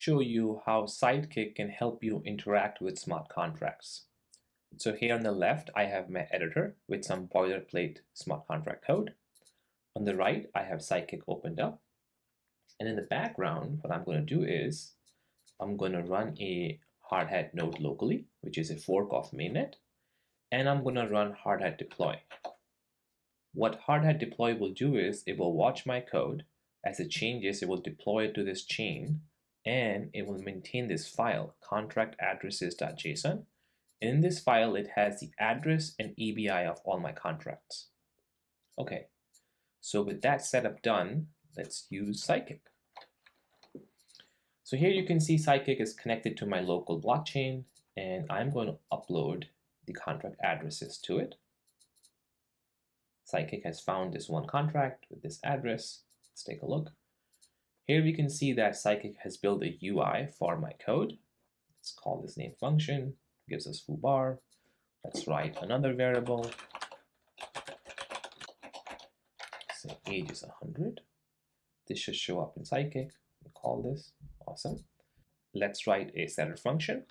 show you how Sidekik can help you interact with smart contracts. So here on the left, I have my editor with some boilerplate smart contract code. On the right, I have Sidekik opened up. And in the background, what I'm going to do is I'm going to run a hardhat node locally, which is a fork of mainnet. And I'm going to run hardhat-deploy. What hardhat-deploy will do is it will watch my code. As it changes, it will deploy it to this chain, and it will maintain this file, contract-addresses.json. In this file, it has the address and ABI of all my contracts. Okay, so with that setup done, let's use Sidekik. So here you can see Sidekik is connected to my local blockchain, and I'm going to upload the contract addresses to it. Sidekik has found this one contract with this address. Let's take a look. Here we can see that Sidekik has built a UI for my code. Let's call this name function, gives us foobar. Let's write another variable. Say age is 100. This should show up in Sidekik. We'll call this. Awesome. Let's write a setter function.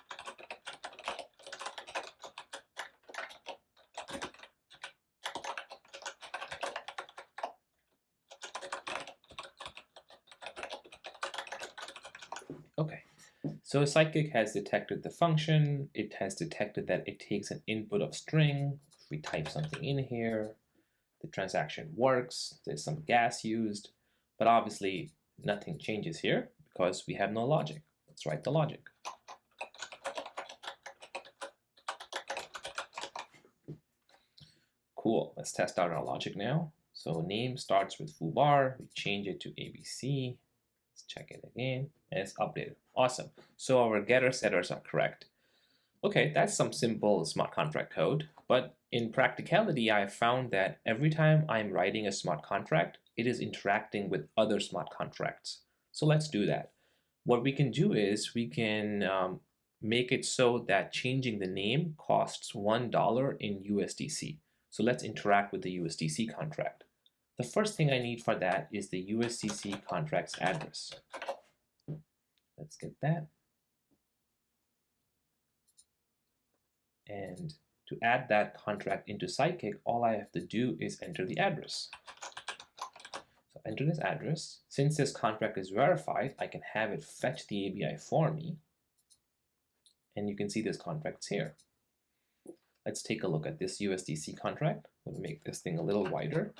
Okay, so Sidekik has detected the function. It has detected that it takes an input of string. If we type something in here, the transaction works. There's some gas used, but obviously nothing changes here because we have no logic. Let's write the logic. Cool, let's test out our logic now. So name starts with foobar. We change it to ABC. Let's check it again, and it's updated. Awesome. So our getter setters are correct. Okay, that's some simple smart contract code, but in practicality, I found that every time I'm writing a smart contract, it is interacting with other smart contracts. So let's do that. What we can do is we can make it so that changing the name costs $1 in USDC. So let's interact with the USDC contract. The first thing I need for that is the USDC contract's address. Let's get that. And to add that contract into Sidekik, all I have to do is enter the address. So enter this address. Since this contract is verified, I can have it fetch the ABI for me. And you can see this contract's here. Let's take a look at this USDC contract. We'll make this thing a little wider.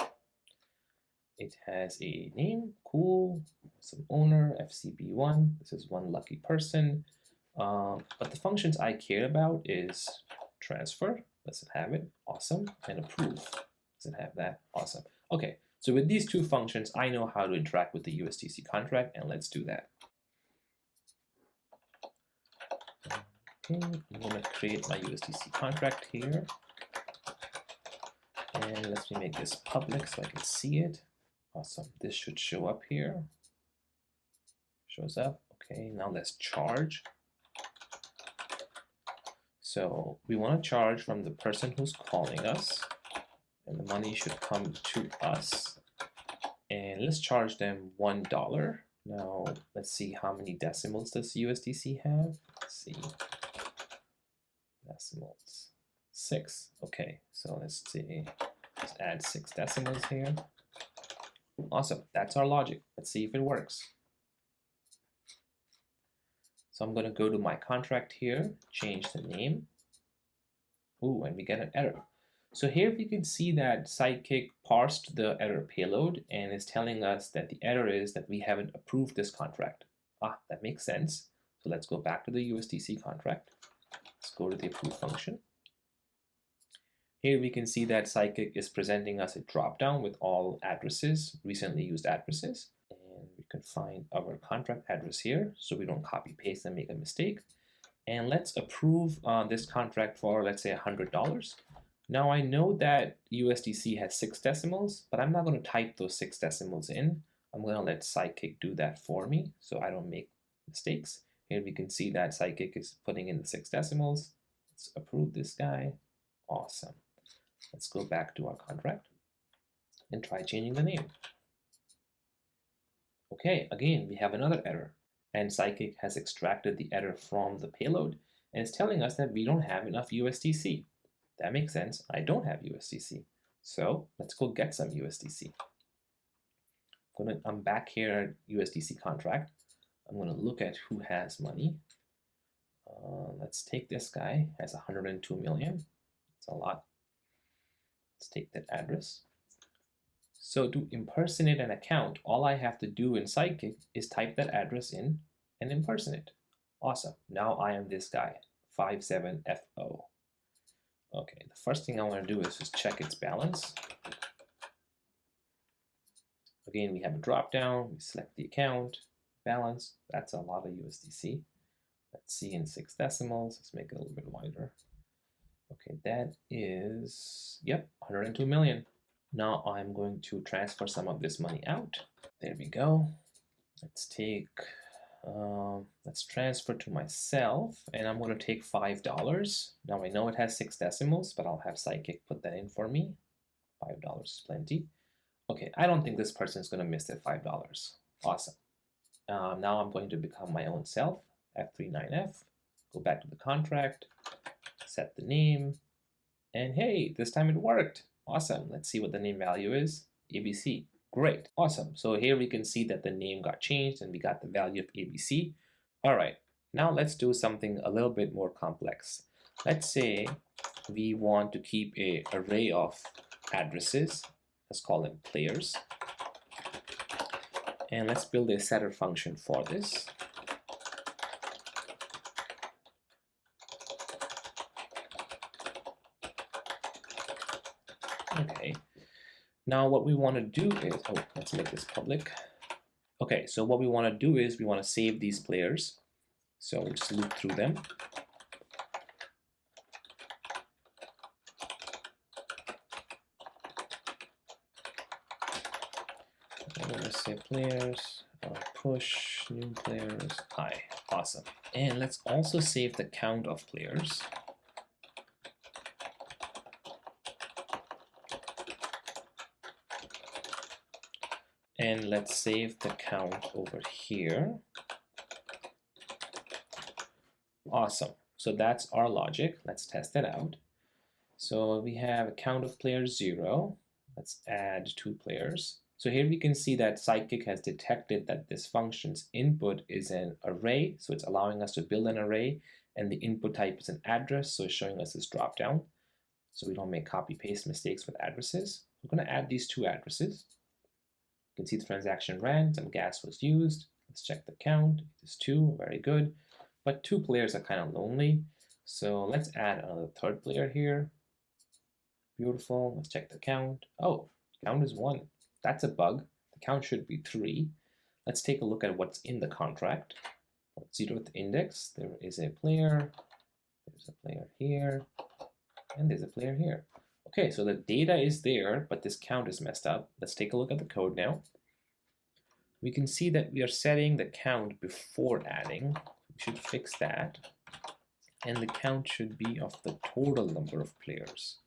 It has a name, cool, some owner, FCB1. This is one lucky person. But the functions I care about is transfer. Does it have it? Awesome. And approve. Does it have that? Awesome. Okay, so with these two functions, I know how to interact with the USDC contract, and let's do that. Okay, I'm going to create my USDC contract here. And let's make this public so I can see it. Awesome. This should show up here. Shows up. Okay, now let's charge. So we want to charge from the person who's calling us, and the money should come to us. And let's charge them $1. Now let's see how many decimals does USDC have. Let's see. Decimals 6. Okay, so let's see. Let's add 6 decimals here. Awesome. That's our logic. Let's see if it works. So I'm going to go to my contract here, change the name. Ooh, and we get an error. So here we can see that Sidekik parsed the error payload and is telling us that the error is that we haven't approved this contract. Ah, that makes sense. So let's go back to the USDC contract. Let's go to the approve function. Here we can see that Sidekik is presenting us a dropdown with all addresses, recently used addresses. And we can find our contract address here so we don't copy paste and make a mistake. And let's approve this contract for, let's say, $100. Now I know that USDC has 6 decimals, but I'm not going to type those 6 decimals in. I'm going to let Sidekik do that for me so I don't make mistakes. Here we can see that Sidekik is putting in the 6 decimals. Let's approve this guy. Awesome. Let's go back to our contract and try changing the name. Okay, again, we have another error. and Sidekik has extracted the error from the payload, and it's telling us that we don't have enough USDC. That makes sense. I don't have USDC. So let's go get some USDC. I'm back here at USDC contract. I'm going to look at who has money. Let's take this guy, has 102 million. It's a lot. Let's take that address. So to impersonate an account, all I have to do in Sidekik is type that address in and impersonate. Awesome. Now I am this guy, 57FO. Okay, the first thing I want to do is just check its balance. Again, we have a drop down, we select the account, balance, that's a lot of USDC. Let's see in 6 decimals, let's make it a little bit wider. Okay, that is, yep, 102 million. Now I'm going to transfer some of this money out. There we go. Let's take, let's transfer to myself, and I'm going to take $5. Now I know it has 6 decimals, but I'll have Sidekik put that in for me. $5 is plenty. Okay, I don't think this person is going to miss that $5. Awesome. Now I'm going to become my own self, F39F, go back to the contract, set the name, and hey, this time it worked. Awesome. Let's see what the name value is. ABC. Great. Awesome. So here we can see that the name got changed and we got the value of ABC. All right. Now let's do something a little bit more complex. Let's say we want to keep an array of addresses. Let's call them players. And let's build a setter function for this. Okay, now what we want to do is, let's make this public. Okay, so what we want to do is we want to save these players. So we'll just loop through them. I'm going to say players, push, new players, hi, awesome. And let's also save the count of players. And let's save the count over here. Awesome. So that's our logic. Let's test it out. So we have a count of players 0. Let's add 2 players. So here we can see that Sidekik has detected that this function's input is an array. So it's allowing us to build an array, and the input type is an address. So it's showing us this dropdown. So we don't make copy-paste mistakes with addresses. We're going to add these 2 addresses. You can see the transaction ran, some gas was used. Let's check the count. It is 2, very good. But 2 players are kind of lonely. So let's add another 3rd player here. Beautiful. Let's check the count. Oh, count is 1. That's a bug. The count should be 3. Let's take a look at what's in the contract. 0th index, there is a player. There's a player here. And there's a player here. Okay, so the data is there, but this count is messed up. Let's take a look at the code now. We can see that we are setting the count before adding. We should fix that. And the count should be of the total number of players.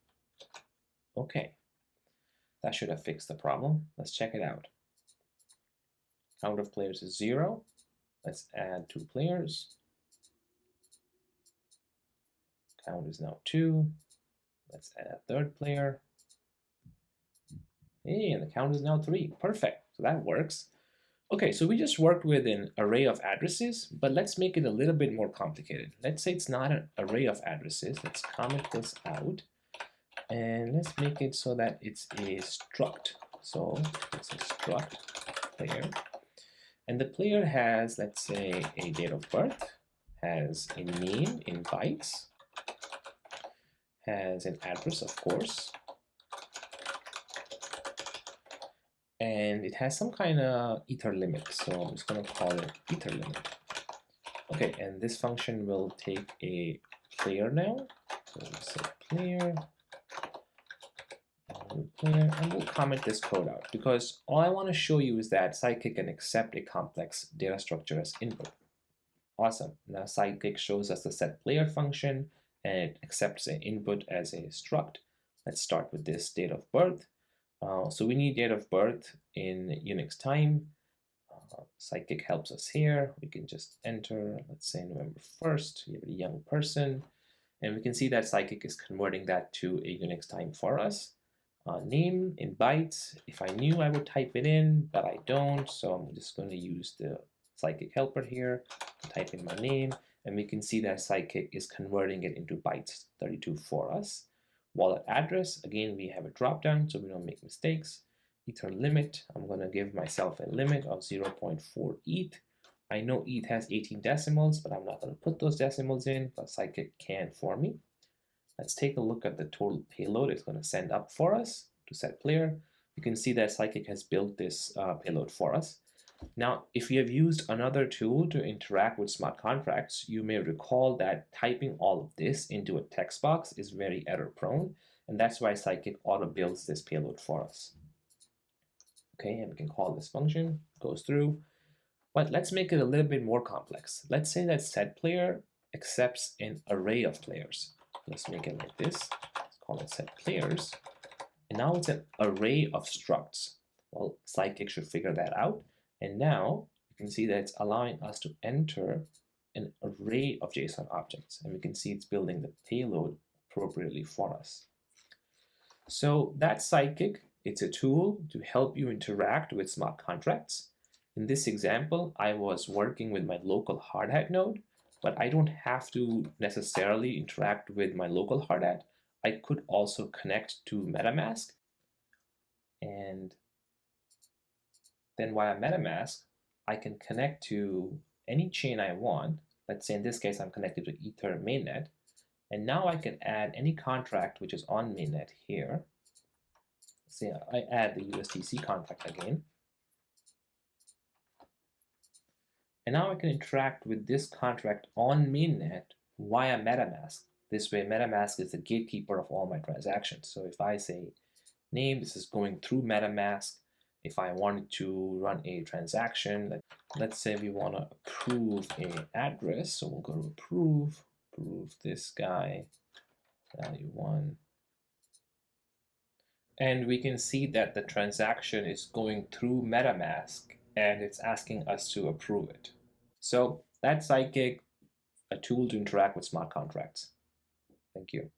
Okay, that should have fixed the problem. Let's check it out. Count of players is 0. Let's add 2 players. Count is now 2. Let's add a 3rd player. Hey, and the count is now 3. Perfect. So that works. Okay, so we just worked with an array of addresses, but let's make it a little bit more complicated. Let's say it's not an array of addresses. Let's comment this out. And let's make it so that it's a struct. So it's a struct player. And the player has, let's say, a date of birth, has a name in bytes, has an address, of course, and it has some kind of ether limit. So I'm just going to call it ether limit. Okay, and this function will take a player now. So we'll say player, and we'll comment this code out, because all I want to show you is that Sidekik can accept a complex data structure as input. Awesome. Now Sidekik shows us the setPlayer function, and it accepts an input as a struct. Let's start with this date of birth. So we need date of birth in Unix time. Sidekik helps us here. We can just enter, let's say November 1st, you have a young person, and we can see that Sidekik is converting that to a Unix time for us. Name in bytes, if I knew I would type it in, but I don't, so I'm just going to use the Sidekik helper here to type in my name, and we can see that Sidekik is converting it into bytes 32 for us. Wallet address, again, we have a drop down so we don't make mistakes. Ether limit, I'm going to give myself a limit of 0.4 ETH. I know ETH has 18 decimals, but I'm not going to put those decimals in, but Sidekik can for me. Let's take a look at the total payload it's going to send up for us to set player. You can see that Sidekik has built this payload for us. Now, if you have used another tool to interact with smart contracts, you may recall that typing all of this into a text box is very error prone, and that's why Sidekik auto builds this payload for us. Okay, and we can call this function, goes through, but let's make it a little bit more complex. Let's say that setPlayer accepts an array of players. Let's make it like this. Let's call it setPlayers. And now it's an array of structs. Well, Sidekik should figure that out. And now you can see that it's allowing us to enter an array of JSON objects. And we can see it's building the payload appropriately for us. So that's Sidekik. It's a tool to help you interact with smart contracts. In this example, I was working with my local hardhat node, but I don't have to necessarily interact with my local hardhat. I could also connect to MetaMask, and then via MetaMask, I can connect to any chain I want. Let's say in this case, I'm connected to Ether mainnet, and now I can add any contract which is on mainnet here. Let's say I add the USDC contract again. And now I can interact with this contract on mainnet via MetaMask. This way, MetaMask is the gatekeeper of all my transactions. So if I say name, this is going through MetaMask. If I wanted to run a transaction, let's say we want to approve an address, so we'll go to approve this guy, value 1. And we can see that the transaction is going through MetaMask and it's asking us to approve it. So that's Sidekik, a tool to interact with smart contracts. Thank you.